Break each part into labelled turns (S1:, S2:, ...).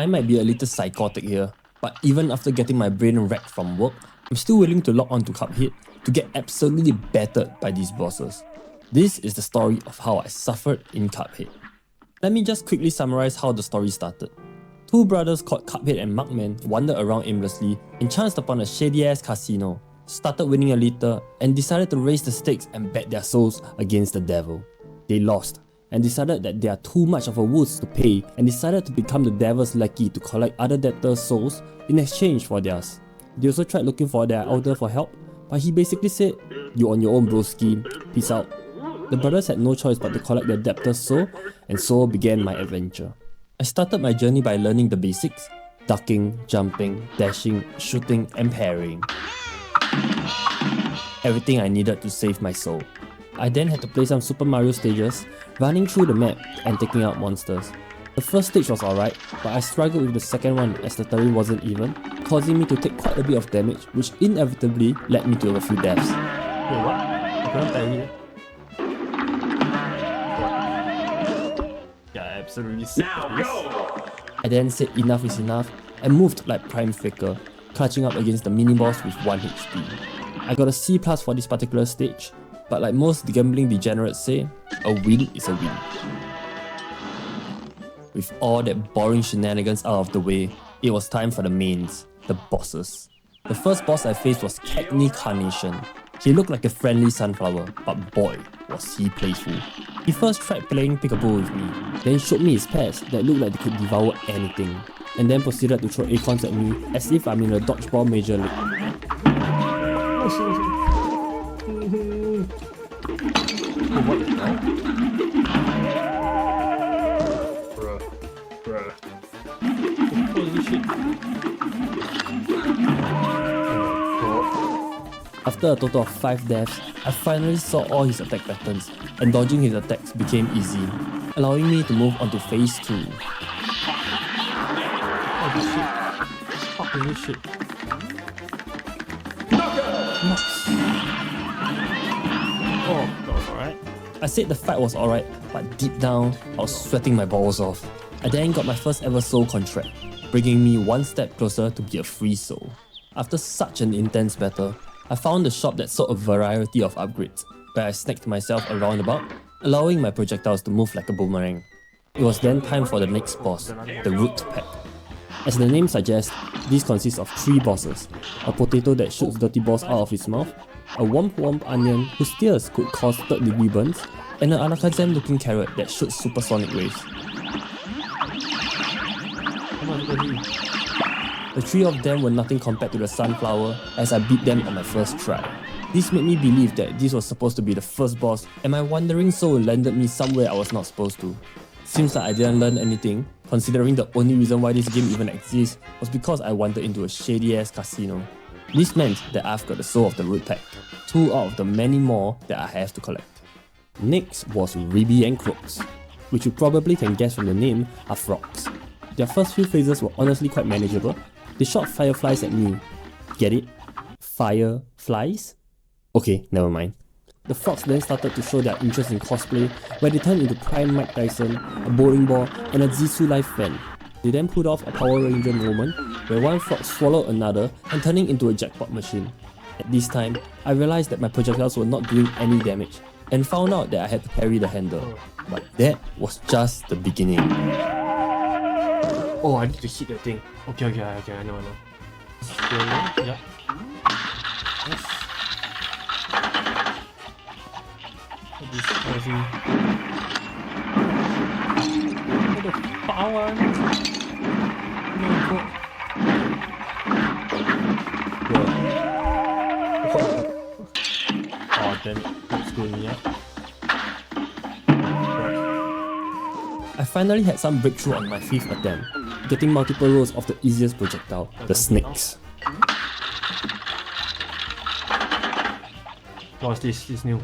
S1: I might be a little psychotic here, but even after getting my brain wrecked from work, I'm still willing to log on to Cuphead to get absolutely battered by these bosses. This is the story of how I suffered in Cuphead. Let me just quickly summarize how the story started. Two brothers called Cuphead and Mugman wandered around aimlessly and chanced upon a shady-ass casino, started winning a little, and decided to raise the stakes and bet their souls against the devil. They lost, and decided that they are too much of a wuss to pay, and decided to become the devil's lackey to collect other debtors' souls in exchange for theirs. They also tried looking for their elder for help, but he basically said, "You on your own, broski, peace out." The brothers had no choice but to collect their debtor's soul, and so began my adventure. I started my journey by learning the basics: ducking, jumping, dashing, shooting, and parrying. Everything I needed to save my soul. I then had to play some Super Mario stages, running through the map and taking out monsters. The first stage was alright, but I struggled with the second one as the terrain wasn't even, causing me to take quite a bit of damage, which inevitably led me to a few deaths. Wait, what? I couldn't parry it. Yeah, absolutely sick. Now go! I then said enough is enough and moved like Prime Faker, clutching up against the mini-boss with 1 HP. I got a C+ for this particular stage, but like most gambling degenerates say, a win is a win. With all that boring shenanigans out of the way, it was time for the mains, the bosses. The first boss I faced was Cacney Carnation. He looked like a friendly sunflower, but boy, was he playful. He first tried playing peekaboo with me, then showed me his pets that looked like they could devour anything, and then proceeded to throw acorns at me as if I'm in a dodgeball major league. What the hell? Bruh. Holy shit. After a total of 5 deaths, I finally saw all his attack patterns, and dodging his attacks became easy, allowing me to move on to phase 2. Holy shit. Holy shit. Oh, that was alright. I said the fight was alright, but deep down, I was sweating my balls off. I then got my first ever soul contract, bringing me one step closer to be a free soul. After such an intense battle, I found a shop that sold a variety of upgrades, where I snacked myself a roundabout, allowing my projectiles to move like a boomerang. It was then time for the next boss, the Root Pack. As the name suggests, this consists of 3 bosses: a potato that shoots dirty balls out of its mouth, a womp onion whose tears could cause 3rd-degree burns, and an Alakazam-looking carrot that shoots supersonic waves. The 3 of them were nothing compared to the sunflower as I beat them on my first try. This made me believe that this was supposed to be the first boss, and my wandering soul landed me somewhere I was not supposed to. Seems like I didn't learn anything, considering the only reason why this game even exists was because I wandered into a shady-ass casino. This meant that I've got the soul of the Root Pack, 2 out of the many more that I have to collect. Next was Ribby and Crooks, which you probably can guess from the name are frogs. Their first few phases were honestly quite manageable. They shot fireflies at me. Get it? Fireflies? Okay, never mind. The frogs then started to show their interest in cosplay, where they turned into Prime Mike Tyson, a bowling ball, and a Zissou Life fan. They then pulled off a Power Ranger moment, where one frog swallowed another and turning into a jackpot machine. At this time, I realized that my projectiles were not doing any damage, and found out that I had to parry the handle. But that was just the beginning. Oh, I need to hit that thing. Okay, I know. Yeah. Yes. What the power? Oh, damn it. That's good, yeah. I finally had some breakthrough on my 5th attempt, getting multiple rolls of the easiest projectile, the snakes. What's this? This new.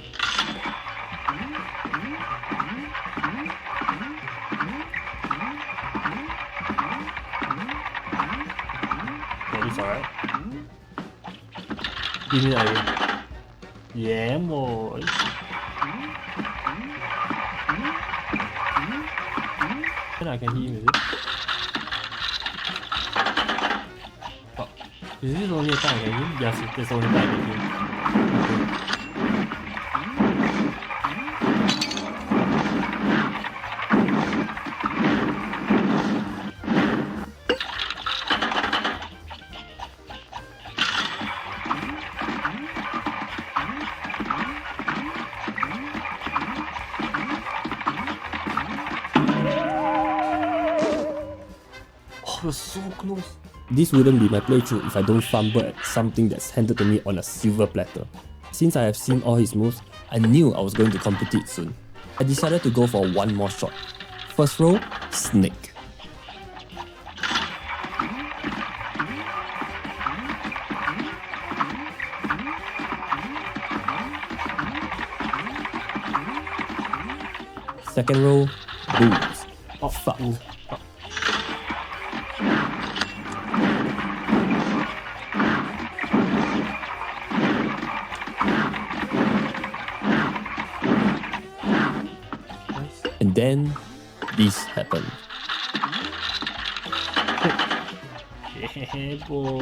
S1: Oh, this alright. Give me that. Yeah, boy. Then I can hit him, is it?
S2: Is this only a time I can win? Yes, there's only a time I can win. Okay. Oh, we're so close.
S1: This wouldn't be my playthrough if I don't fumble at something that's handed to me on a silver platter. Since I have seen all his moves, I knew I was going to complete it soon. I decided to go for one more shot. First roll, snake. Second roll, boots. Oh fuck. And then, this happened.
S2: Yeah, boy.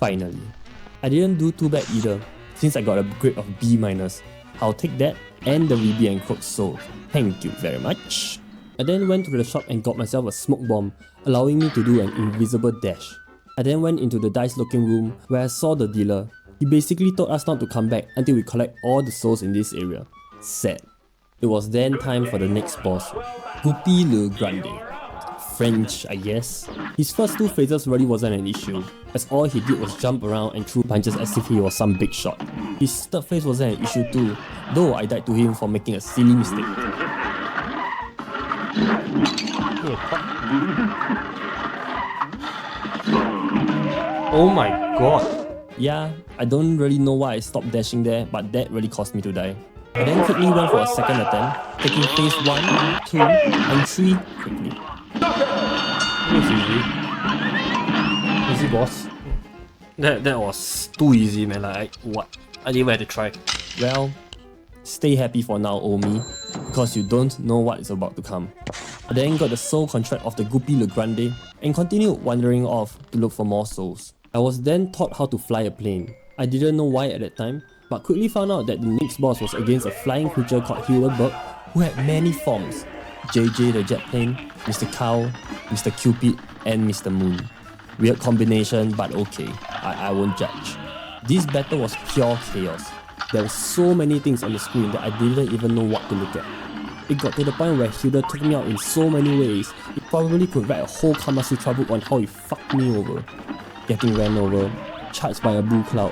S1: Finally. I didn't do too bad either, since I got a grade of B-. I'll take that and the Ruby and Croak Soul. Thank you very much. I then went to the shop and got myself a smoke bomb, allowing me to do an invisible dash. I then went into the dice looking room where I saw the dealer. He basically told us not to come back until we collect all the souls in this area. Sad. It was then time for the next boss, Guppy Le Grande. French, I guess. His first two phases really wasn't an issue, as all he did was jump around and threw punches as if he was some big shot. His third phase wasn't an issue too, though I died to him for making a silly mistake.
S2: Oh my god.
S1: Yeah, I don't really know why I stopped dashing there, but that really caused me to die. I then quickly went for a second attempt, taking phase 1, 2, and 3 quickly.
S2: It's easy. Easy boss. That was too easy, man. Like, what? I didn't even have to try.
S1: Well, stay happy for now, Omi, because you don't know what is about to come. I then got the soul contract of the Guppy Le Grande and continued wandering off to look for more souls. I was then taught how to fly a plane. I didn't know why at that time, but quickly found out that the next boss was against a flying creature called Hillenberg who had many forms. JJ the jet plane, Mr. Cow, Mr. Cupid, and Mr. Moon. Weird combination, but okay, I won't judge. This battle was pure chaos. There were so many things on the screen that I didn't even know what to look at. It got to the point where Hilda took me out in so many ways, it probably could write a whole Kama Sutra book on how he fucked me over. Getting ran over, charged by a blue cloud,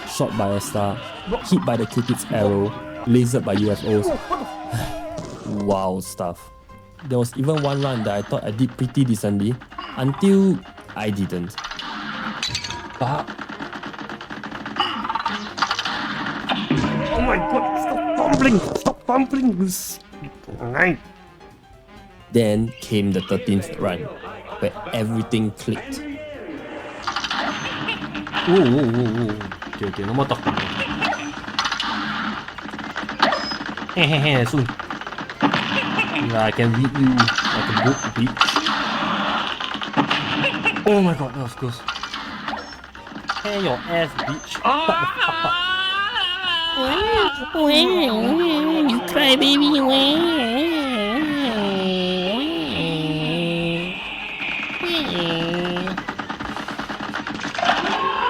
S1: shot by a star, hit by the Cupid's arrow, lasered by UFOs. Wow stuff. There was even one run that I thought I did pretty decently, until I didn't.
S2: Oh my god, stop fumbling! Stop fumbling! Right.
S1: Then came the 13th run, where everything clicked.
S2: Ooh. Okay, no more talking. Hehehe, soon. Yeah, I can read you like a book, bitch. Oh my god, that was close. Hey, your ass, bitch. Shut the fuck up.
S3: You cry, baby.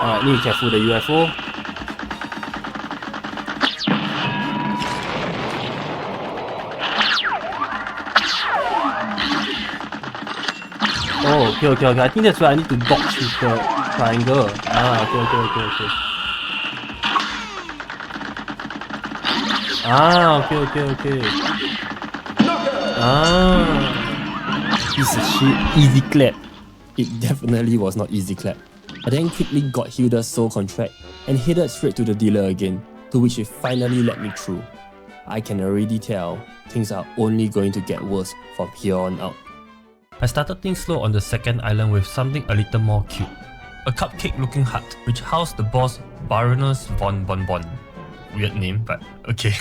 S2: Alright, need to be careful the UFO. Oh, okay. I think that's why I need to dodge with the triangle. Ah, okay. Ah, okay. Ah.
S1: Piece of shit. Easy clap. It definitely was not easy clap. I then quickly got Hilda's soul contract and headed straight to the dealer again, to which he finally let me through. I can already tell things are only going to get worse from here on out.
S2: I started things slow on the second island with something a little more cute. A cupcake looking hut which housed the boss Baroness von Bonbon. Weird name, but okay.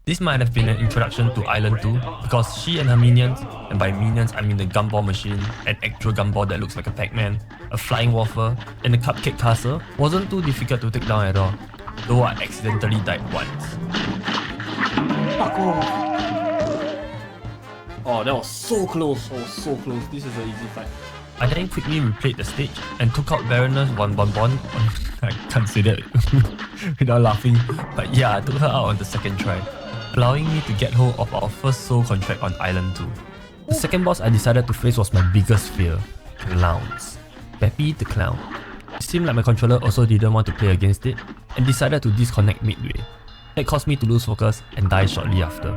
S1: This might have been an introduction to Island 2 because she and her minions, and by minions I mean the gumball machine, an actual gumball that looks like a Pac-Man, a flying waffle, and a cupcake castle, wasn't too difficult to take down at all, though I accidentally died once.
S2: Fuck off! Oh, that was so close. Oh, so close. This is an easy fight.
S1: I then quickly replayed the stage and took out Baroness Bon Bon Bon. I can't say that without laughing, but yeah, I took her out on the second try, allowing me to get hold of our first soul contract on Island 2. The second boss I decided to face was my biggest fear, clowns. Peppy the Clown. It seemed like my controller also didn't want to play against it and decided to disconnect midway. That caused me to lose focus and die shortly after.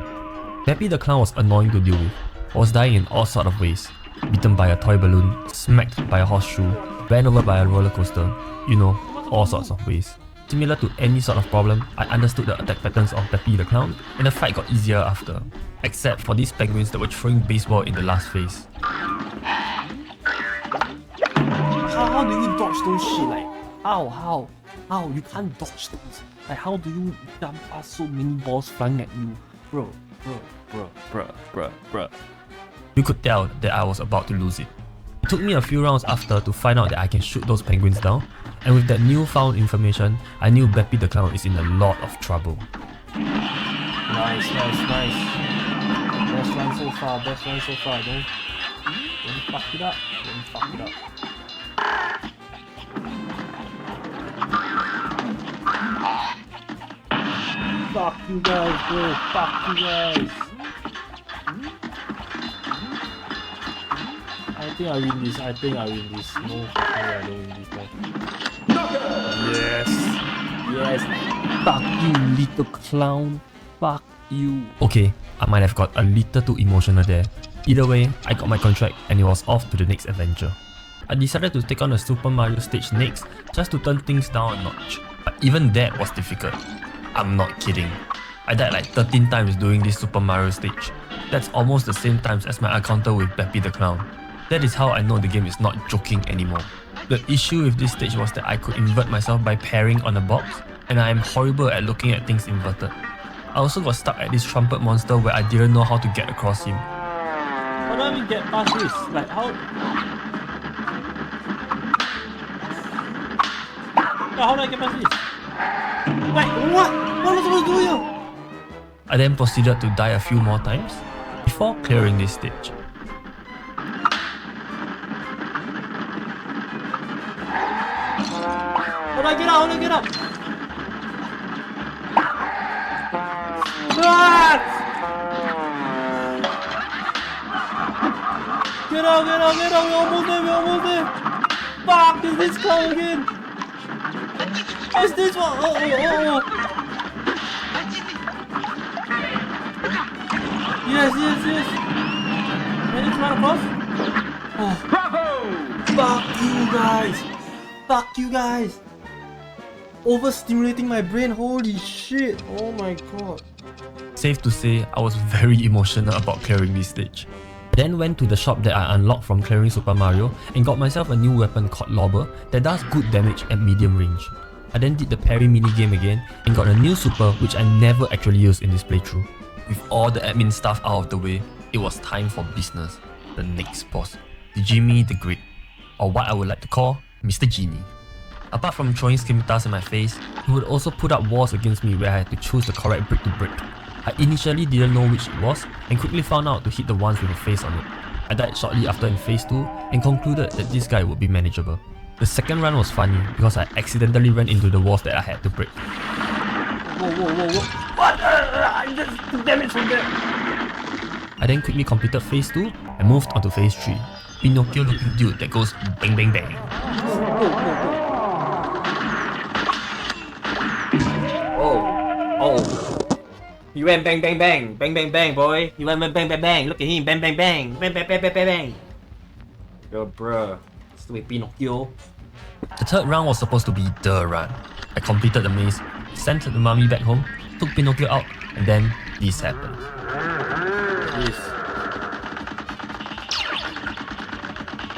S1: Peppy the Clown was annoying to deal with. I was dying in all sorts of ways. Beaten by a toy balloon, smacked by a horseshoe, ran over by a roller coaster, you know, all sorts of ways. Similar to any sort of problem, I understood the attack patterns of Peppy the Clown, and the fight got easier after. Except for these penguins that were throwing baseball in the last phase.
S2: How do you dodge those shit? Like, how? You can't dodge those. Like, how do you jump past so many balls flying at you? Bro.
S1: You could tell that I was about to lose it. It took me a few rounds after to find out that I can shoot those penguins down, and with that newfound information, I knew Peppy the Clown is in a lot of trouble.
S2: Nice. Best one so far. Don't fuck it up. Fuck you guys, bro. Fuck you guys. I think I win this. No fucking way I don't win this one. Yes. Fuck you, little clown. Fuck you.
S1: Okay, I might have got a little too emotional there. Either way, I got my contract and it was off to the next adventure. I decided to take on the Super Mario stage next just to turn things down a notch. But even that was difficult. I'm not kidding. I died like 13 times doing this Super Mario stage. That's almost the same times as my encounter with Peppy the Clown. That is how I know the game is not joking anymore. The issue with this stage was that I could invert myself by parrying on a box, and I am horrible at looking at things inverted. I also got stuck at this trumpet monster where I didn't know how to get across him.
S2: How do I even get past this? Like, how do I get past this? Like, what? What am I supposed to do here?
S1: I then proceeded to die a few more times before clearing this stage.
S2: How do I get up? What? Get out, we're almost there. Fuck, is this clown again? What's this one? Oh. Yes. Ready to run across? Oh. Bravo! Fuck you guys! Overstimulating my brain, holy shit! Oh my god.
S1: Safe to say, I was very emotional about clearing this stage. I then went to the shop that I unlocked from clearing Super Mario and got myself a new weapon called Lobber that does good damage at medium range. I then did the parry minigame again and got a new super which I never actually used in this playthrough. With all the admin stuff out of the way, it was time for business. The next boss, the Jimmy the Great, or what I would like to call Mr. Genie. Apart from throwing scimitars in my face, he would also put up walls against me where I had to choose the correct brick to break. I initially didn't know which it was and quickly found out to hit the ones with a face on it. I died shortly after in phase 2 and concluded that this guy would be manageable. The second run was funny because I accidentally ran into the walls that I had to break.
S2: Whoa. What? I just took damage from there.
S1: I then quickly completed phase 2 and moved on to phase 3. Pinocchio looking dude that goes bang bang bang.
S2: Oh. You went bang bang bang. Bang bang bang, boy. You went bang bang bang. Look at him. Bang bang bang. Bang. Yo, bruh. Stupid Pinocchio.
S1: The third round was supposed to be the run. I completed the maze, sent the mummy back home, took Pinocchio out, and then this happened.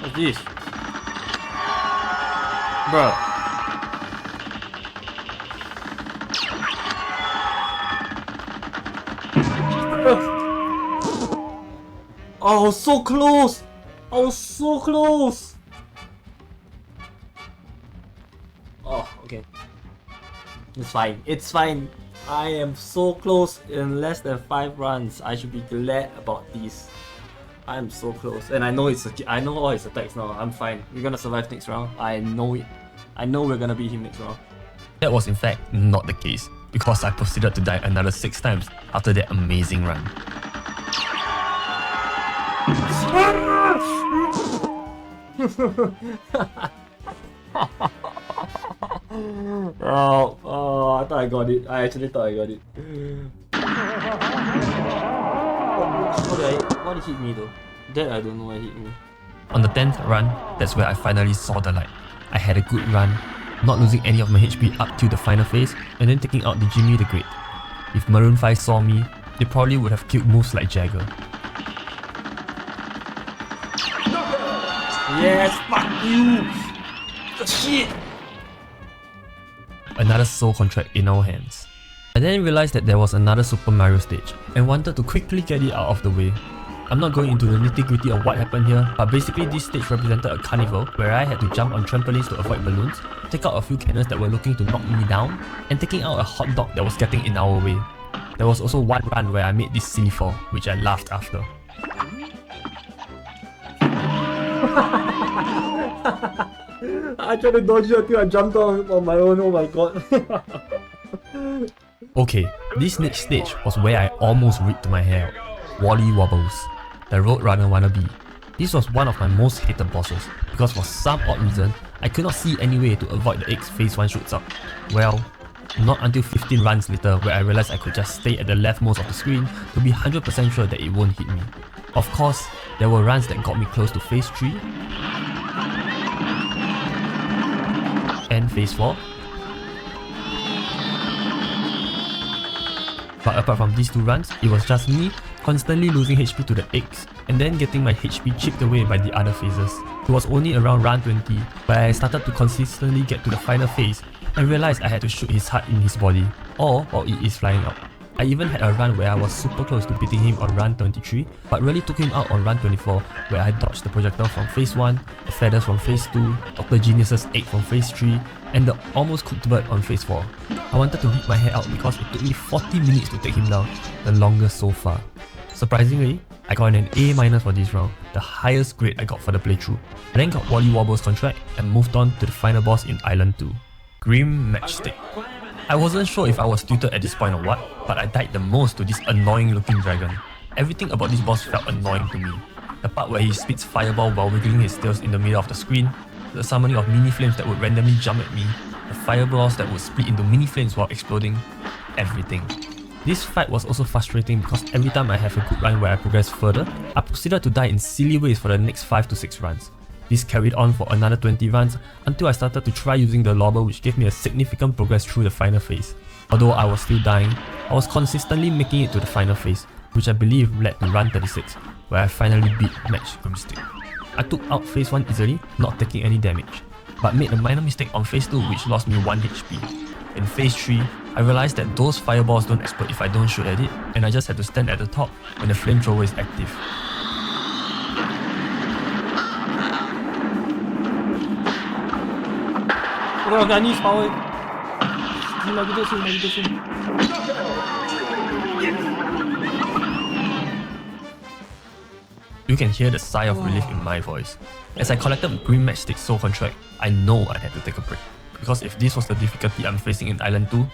S2: What's this? Bruh. Oh, so close! I was so close! Oh, okay. It's fine. It's fine. I am so close in less than 5 runs. I should be glad about this. I am so close. And I know I know all his attacks now. I'm fine. We're gonna survive next round. I know it. I know we're gonna beat him next round.
S1: That was in fact not the case, because I proceeded to die another 6 times after that amazing run.
S2: Oh, I thought I got it. I actually thought I got it. What did hit me though? That I don't know what hit me.
S1: On the 10th run, that's where I finally saw the light. I had a good run, not losing any of my HP up to the final phase, and then taking out the Jimmy the Great. If Maroon 5 saw me, they probably would have killed moves like Jagger.
S2: Yes, fuck you! Shit!
S1: Another soul contract in our hands. I then realized that there was another Super Mario stage, and wanted to quickly get it out of the way. I'm not going into the nitty-gritty of what happened here, but basically this stage represented a carnival where I had to jump on trampolines to avoid balloons, take out a few cannons that were looking to knock me down, and taking out a hot dog that was getting in our way. There was also one run where I made this silly fall, which I laughed after.
S2: I tried to dodge it until I jumped off on my own, oh my god.
S1: Okay, this next stage was where I almost ripped my hair out. Wally Wobbles, the Roadrunner wannabe. This was one of my most hated bosses, because for some odd reason, I could not see any way to avoid the X phase 1 shoots up. Well, not until 15 runs later where I realized I could just stay at the leftmost of the screen to be 100% sure that it won't hit me. Of course, there were runs that got me close to phase 3 and phase 4. But apart from these 2 runs, it was just me constantly losing HP to the X and then getting my HP chipped away by the other phases. It was only around run 20 where I started to consistently get to the final phase and realized I had to shoot his heart in his body, or while it is flying out. I even had a run where I was super close to beating him on run 23, but really took him out on run 24 where I dodged the projectile from phase 1, the feathers from phase 2, Dr. Genius's egg from phase 3, and the almost cooked bird on phase 4. I wanted to rip my hair out because it took me 40 minutes to take him down, the longest so far. Surprisingly, I got an A- for this round, the highest grade I got for the playthrough. I then got Wally Wobble's contract and moved on to the final boss in Island 2, Grim Matchstick. I wasn't sure if I was tilted at this point or what, but I died the most to this annoying looking dragon. Everything about this boss felt annoying to me. The part where he spits fireball while wiggling his tails in the middle of the screen, the summoning of mini flames that would randomly jump at me, the fireballs that would split into mini flames while exploding, everything. This fight was also frustrating because every time I have a good run where I progress further, I proceeded to die in silly ways for the next 5 to 6 runs. This carried on for another 20 runs until I started to try using the lobber, which gave me a significant progress through the final phase. Although I was still dying, I was consistently making it to the final phase, which I believe led to run 36, where I finally beat Match Grimstick. I took out phase 1 easily, not taking any damage, but made a minor mistake on phase 2 which lost me 1 HP. In phase 3, I realized that those fireballs don't explode if I don't shoot at it, and I just had to stand at the top when the flamethrower is active.
S2: I need power. Lagi sini.
S1: You can hear the sigh of relief in my voice. As I collected Green Matchstick's soul contract, I know I had to take a break. Because if this was the difficulty I'm facing in Island 2,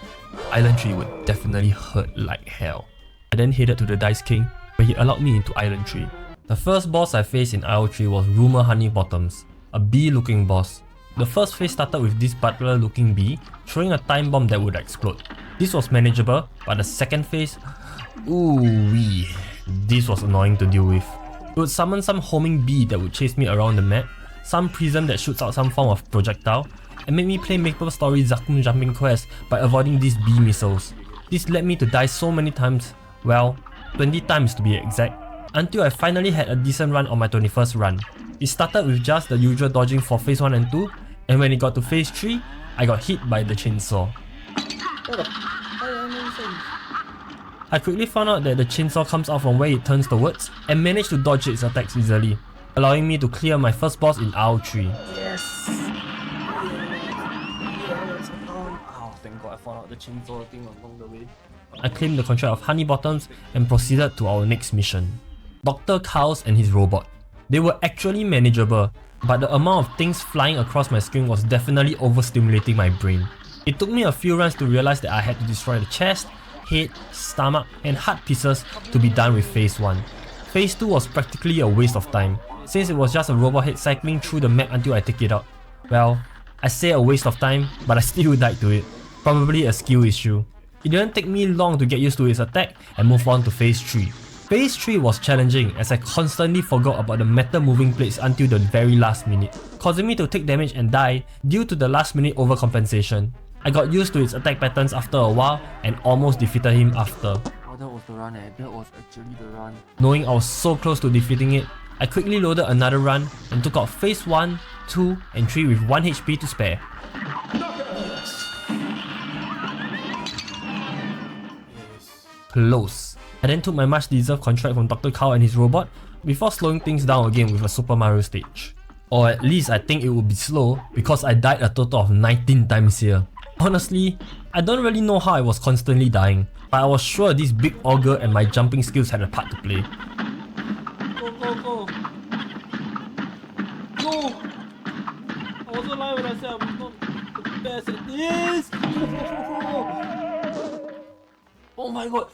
S1: Island 3 would definitely hurt like hell. I then headed to the Dice King, where he allowed me into Island 3. The first boss I faced in IO3 was Rumour Honeybottoms, a bee-looking boss. The first phase started with this butler-looking bee throwing a time bomb that would explode. This was manageable, but the second phase, ooh-wee, this was annoying to deal with. It would summon some homing bee that would chase me around the map, some prism that shoots out some form of projectile, and made me play MapleStory Zakun Jumping Quest by avoiding these bee missiles. This led me to die so many times, well, 20 times to be exact, until I finally had a decent run on my 21st run. It started with just the usual dodging for phase 1 and 2, and when it got to phase 3, I got hit by the chainsaw. I quickly found out that the chainsaw comes out from where it turns towards and managed to dodge its attacks easily, allowing me to clear my first boss in hour 3.
S2: Yes! Oh, thank God I found out the chainsaw thing along the way.
S1: I claimed the contract of Honey Bottoms and proceeded to our next mission. Dr. Chaos and his robot. They were actually manageable, but the amount of things flying across my screen was definitely overstimulating my brain. It took me a few runs to realize that I had to destroy the chest, head, stomach and heart pieces to be done with phase 1. Phase 2 was practically a waste of time, since it was just a robot head cycling through the map until I take it out. Well, I say a waste of time, but I still died to it. Probably a skill issue. It didn't take me long to get used to its attack and move on to phase 3. Phase 3 was challenging as I constantly forgot about the metal moving plates until the very last minute, causing me to take damage and die due to the last minute overcompensation. I got used to its attack patterns after a while and almost defeated him after.
S2: Oh, that was the run that was actually the run.
S1: Knowing I was so close to defeating it, I quickly loaded another run and took out phase 1, 2 and 3 with 1 HP to spare. Close. I then took my much deserved contract from Dr. Cow and his robot before slowing things down again with a Super Mario stage. Or at least I think it would be slow because I died a total of 19 times here. Honestly, I don't really know how I was constantly dying, but I was sure this big ogre and my jumping skills had a part to play.
S2: Go, go, go! No! I was alive when I said I was not the best at this! Oh my god!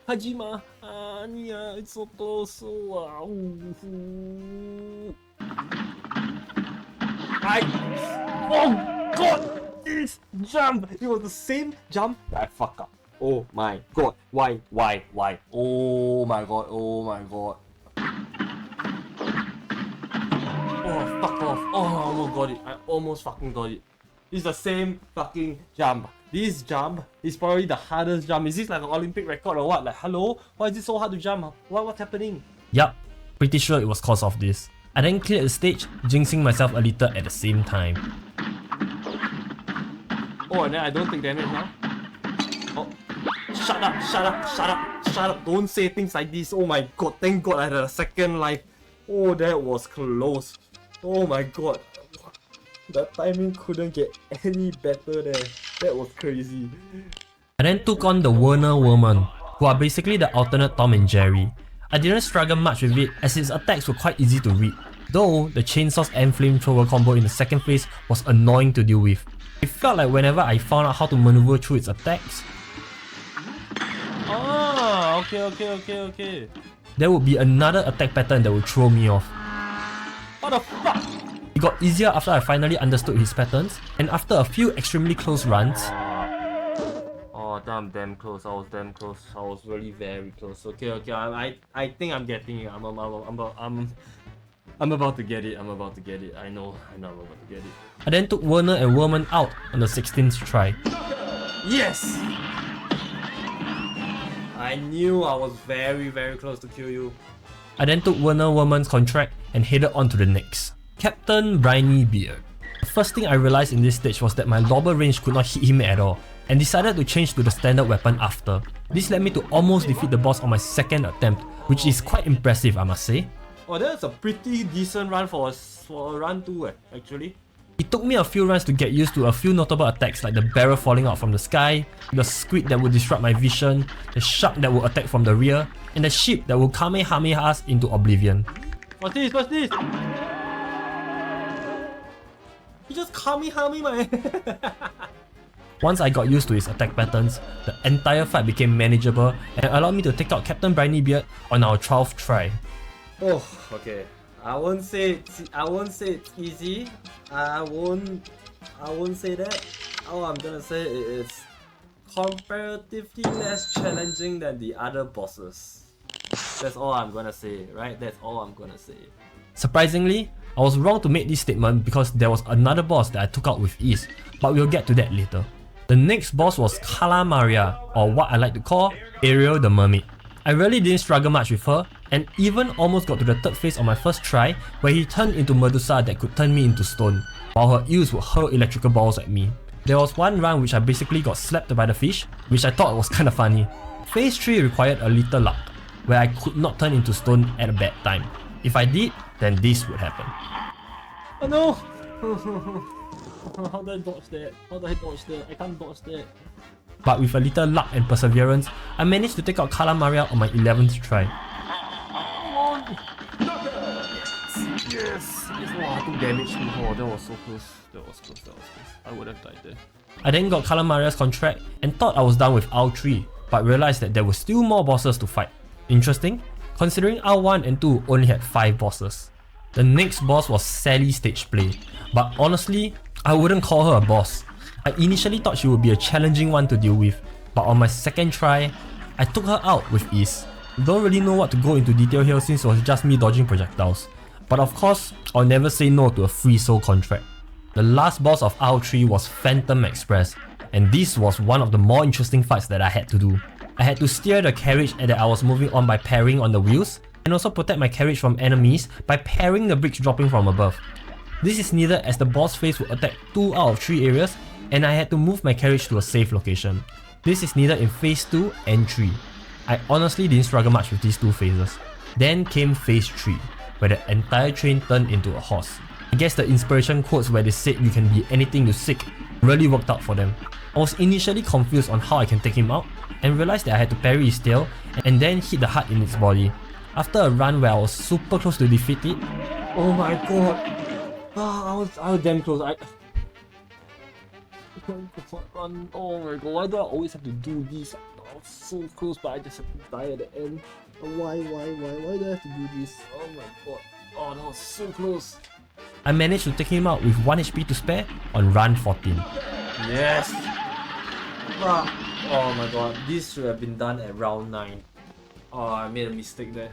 S2: Hajima! Anya, it's so close! Oh god! This jump! It was the same jump that I fucked up. Oh my god! Why? Oh my god! Oh my god! Oh, fuck off! Oh, I almost got it. I almost fucking got it. It's the same fucking jump. This jump is probably the hardest jump. Is this like an Olympic record or what? Like, hello? Why is it so hard to jump? What's happening?
S1: Yup, pretty sure it was cause of this. I then cleared the stage, jinxing myself a little at the same time.
S2: Oh, and then I don't take damage now? Oh, shut up, shut up, shut up, shut up. Don't say things like this. Oh my god, thank god I had a second life. Oh, that was close. Oh my god. The timing couldn't get any better there. That was crazy.
S1: I then took on the Werner Woman, who are basically the alternate Tom and Jerry. I didn't struggle much with it as its attacks were quite easy to read, though the Chainsaws and Flamethrower combo in the second phase was annoying to deal with. It felt like whenever I found out how to maneuver through its attacks,
S2: Okay.
S1: there would be another attack pattern that would throw me off.
S2: What the fuck?
S1: It got easier after I finally understood his patterns, and after a few extremely close runs,
S2: Oh, I'm damn close. I was damn close. I was really very close. Okay. I think I'm getting it. I'm about to get it. I know I'm about to get it.
S1: I then took Werner and Woman out on the 16th try.
S2: Yes! I knew I was very close to kill you.
S1: I then took Werner Woman's contract and headed on to the next. Captain Briny Beard. The first thing I realized in this stage was that my lobber range could not hit him at all, and decided to change to the standard weapon after. This led me to almost defeat the boss on my second attempt, which is quite impressive, I must say.
S2: Oh, that's a pretty decent run for a run 2 actually.
S1: It took me a few runs to get used to a few notable attacks like the barrel falling out from the sky, the squid that would disrupt my vision, the shark that would attack from the rear, and the ship that would kamehameha us into oblivion.
S2: What's this? You just kamehameha my
S1: Once I got used to his attack patterns, the entire fight became manageable and allowed me to take out Captain Briny Beard on our 12th try.
S2: Oh, okay. I won't say it's easy. I won't say that. All I'm gonna say is comparatively less challenging than the other bosses. That's all I'm gonna say, right? That's all I'm gonna say.
S1: Surprisingly, I was wrong to make this statement because there was another boss that I took out with ease, but we'll get to that later. The next boss was Calamaria, or what I like to call Ariel the Mermaid. I really didn't struggle much with her, and even almost got to the third phase on my first try where he turned into Medusa that could turn me into stone, while her eels would hurl electrical balls at me. There was one run which I basically got slapped by the fish, which I thought was kinda funny.
S4: Phase 3 required a little luck, where I could not turn into stone at a bad time. If I did, then this would happen.
S2: Oh no! How do I dodge that? How do I dodge that? I can't dodge that.
S4: But with a little luck and perseverance, I managed to take out Calamaria on my 11th try.
S1: Yes! Wow, 2 damage. Oh, that was so close. That was close. I would have died there.
S4: I then got Calamaria's contract and thought I was done with R3, but realized that there were still more bosses to fight. Interesting, considering R1 and 2 only had 5 bosses. The next boss was Sally's stage play, but honestly, I wouldn't call her a boss. I initially thought she would be a challenging one to deal with, but on my second try, I took her out with ease. Don't really know what to go into detail here since it was just me dodging projectiles. But of course, I'll never say no to a free soul contract. The last boss of R3 was Phantom Express, and this was one of the more interesting fights that I had to do. I had to steer the carriage that I was moving on by parrying on the wheels, and also protect my carriage from enemies by parrying the bricks dropping from above. This is needed as the boss phase would attack 2 out of 3 areas, and I had to move my carriage to a safe location. This is needed in phase 2 and 3. I honestly didn't struggle much with these 2 phases. Then came phase 3, where the entire train turned into a horse. I guess the inspiration quotes where they said you can be anything you seek really worked out for them. I was initially confused on how I can take him out, and realized that I had to parry his tail and then hit the heart in its body. After a run where I was super close to defeat it,
S2: Oh my god! I was damn close.
S1: Oh my god, why do I always have to do this? I was so close, but I just have to die at the end. Why do I have to do this? Oh my god. Oh, that was so close.
S4: I managed to take him out with 1 HP to spare on run 14.
S2: Yes! Oh my god, this should have been done at round 9. Oh, I made a mistake there.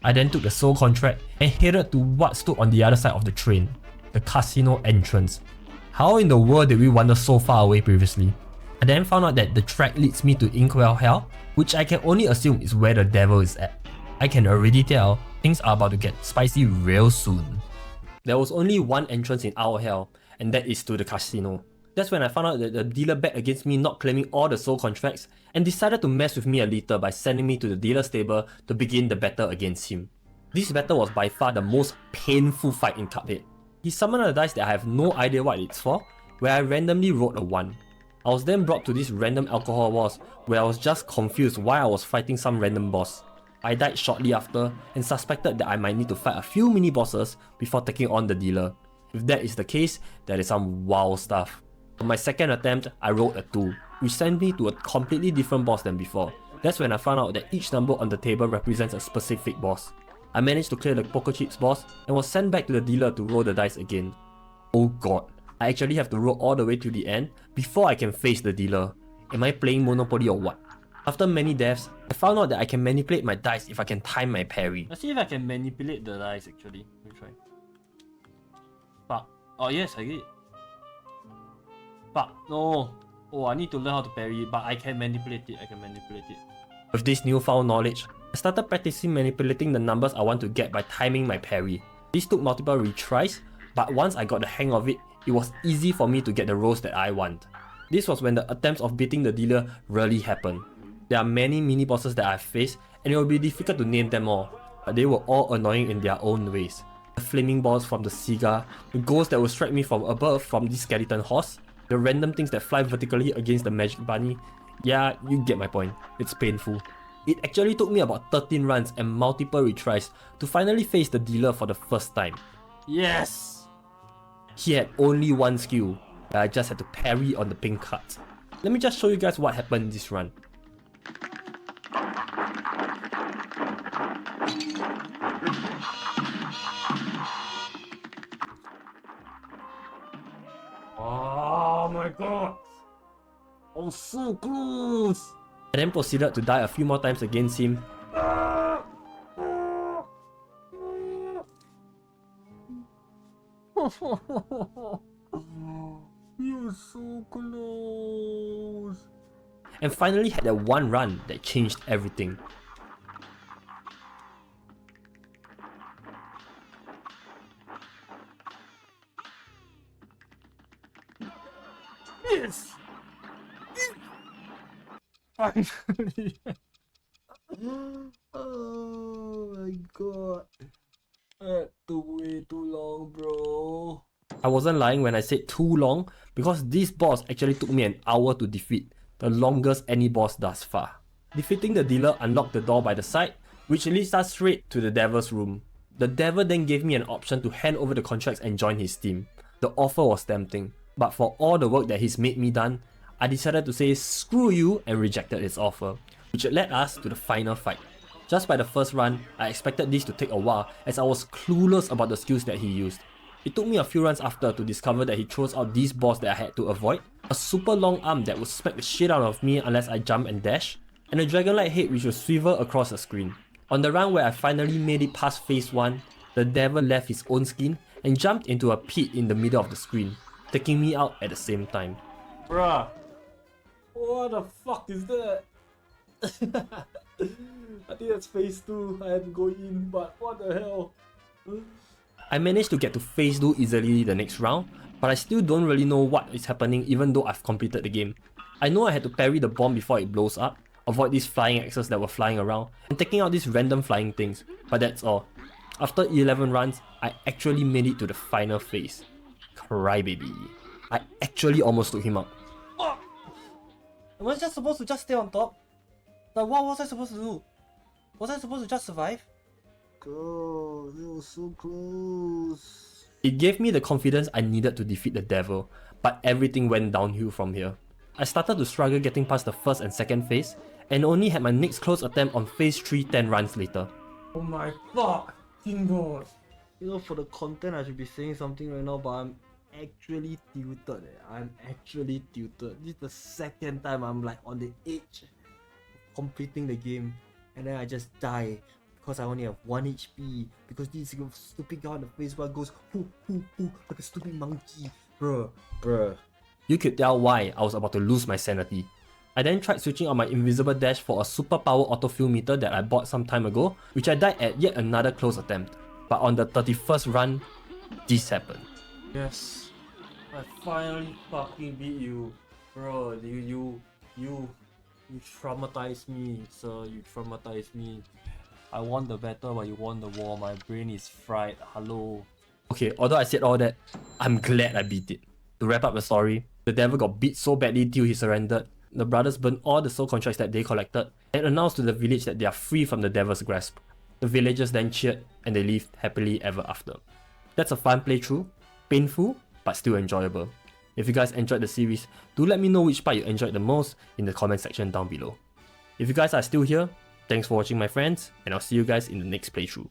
S4: I then took the soul contract and headed to what stood on the other side of the train, the casino entrance. How in the world did we wander so far away previously? I then found out that the track leads me to Inkwell Hell, which I can only assume is where the devil is at. I can already tell things are about to get spicy real soon. There was only one entrance in our hell, and that is to the casino. That's when I found out that the dealer bet against me not claiming all the soul contracts and decided to mess with me a little by sending me to the dealer's table to begin the battle against him. This battle was by far the most painful fight in Cuphead. He summoned a dice that I have no idea what it's for, where I randomly rolled a 1. I was then brought to this random alcohol wars where I was just confused why I was fighting some random boss. I died shortly after and suspected that I might need to fight a few mini bosses before taking on the dealer. If that is the case, that is some wow stuff. On my second attempt, I rolled a 2, which sent me to a completely different boss than before. That's when I found out that each number on the table represents a specific boss. I managed to clear the poker chips boss and was sent back to the dealer to roll the dice again. Oh god, I actually have to roll all the way to the end before I can face the dealer. Am I playing Monopoly or what? After many deaths, I found out that I can manipulate my dice if I can time my parry.
S1: Let's see if I can manipulate the dice actually. Let me try. Fuck. Oh yes, I get it. Fuck. No. Oh, I need to learn how to parry, but I can manipulate it.
S4: With this newfound knowledge, I started practicing manipulating the numbers I want to get by timing my parry. This took multiple retries, but once I got the hang of it, it was easy for me to get the rolls that I want. This was when the attempts of beating the dealer really happened. There are many mini bosses that I've faced, and it will be difficult to name them all, but they were all annoying in their own ways. The flaming balls from the cigar, the ghosts that will strike me from above from the skeleton horse, the random things that fly vertically against the magic bunny. Yeah, you get my point. It's painful. It actually took me about 13 runs and multiple retries to finally face the dealer for the first time.
S1: Yes!
S4: He had only one skill, but I just had to parry on the pink cards. Let me just show you guys what happened in this run.
S1: Oh my god! I'm so close!
S4: I then proceeded to die a few more times against him.
S1: You're so close!
S4: And finally had that one run that changed everything.
S1: Yes!
S2: Finally! Oh my god. That took way too long, bro.
S1: I wasn't lying when I said too long, because this boss actually took me an hour to defeat, the longest any boss thus far. Defeating the dealer unlocked the door by the side, which leads us straight to the devil's room. The devil then gave me an option to hand over the contracts and join his team. The offer was tempting, but for all the work that he's made me done, I decided to say screw you and rejected his offer, which led us to the final fight. Just by the first run, I expected this to take a while as I was clueless about the skills that he used. It took me a few runs after to discover that he throws out these balls that I had to avoid, a super long arm that would smack the shit out of me unless I jump and dash, and a dragon-like head which would swivel across the screen. On the run where I finally made it past phase 1, the devil left his own skin and jumped into a pit in the middle of the screen, taking me out at the same time.
S2: Bruh. What the fuck is that? I think that's phase 2. I had to go in, but what the hell?
S1: I managed to get to phase 2 easily the next round, but I still don't really know what is happening even though I've completed the game. I know I had to parry the bomb before it blows up, avoid these flying axes that were flying around, and taking out these random flying things, but that's all. After 11 runs, I actually made it to the final phase. Crybaby. I actually almost took him out.
S2: Am I just supposed to just stay on top? Like, what was I supposed to do? Was I supposed to just survive? God, it was so close.
S1: It gave me the confidence I needed to defeat the devil, but everything went downhill from here. I started to struggle getting past the first and second phase, and only had my next close attempt on phase 3 10 runs later.
S2: Oh my fucking god. You know, for the content I should be saying something right now, but I'm actually tilted. I'm actually tilted. This is the second time I'm like on the edge of completing the game, and then I just die because I only have 1 HP, because this stupid guy on the Facebook goes hoo hoo hoo like a stupid monkey. Bruh.
S1: You could tell why I was about to lose my sanity. I then tried switching on my invisible dash for a superpower autofill meter that I bought some time ago, which I died at yet another close attempt. But on the 31st run, this happened.
S2: Yes, I finally fucking beat you, bro. You traumatized me, sir. You traumatized me. I won the battle, but you won the war. My brain is fried. Hello.
S1: Okay, although I said all that, I'm glad I beat it. To wrap up the story, the devil got beat so badly till he surrendered. The brothers burned all the soul contracts that they collected and announced to the village that they are free from the devil's grasp. The villagers then cheered and they lived happily ever after. That's a fun playthrough, painful but still enjoyable. If you guys enjoyed the series, do let me know which part you enjoyed the most in the comment section down below. If you guys are still here, thanks for watching my friends, and I'll see you guys in the next playthrough.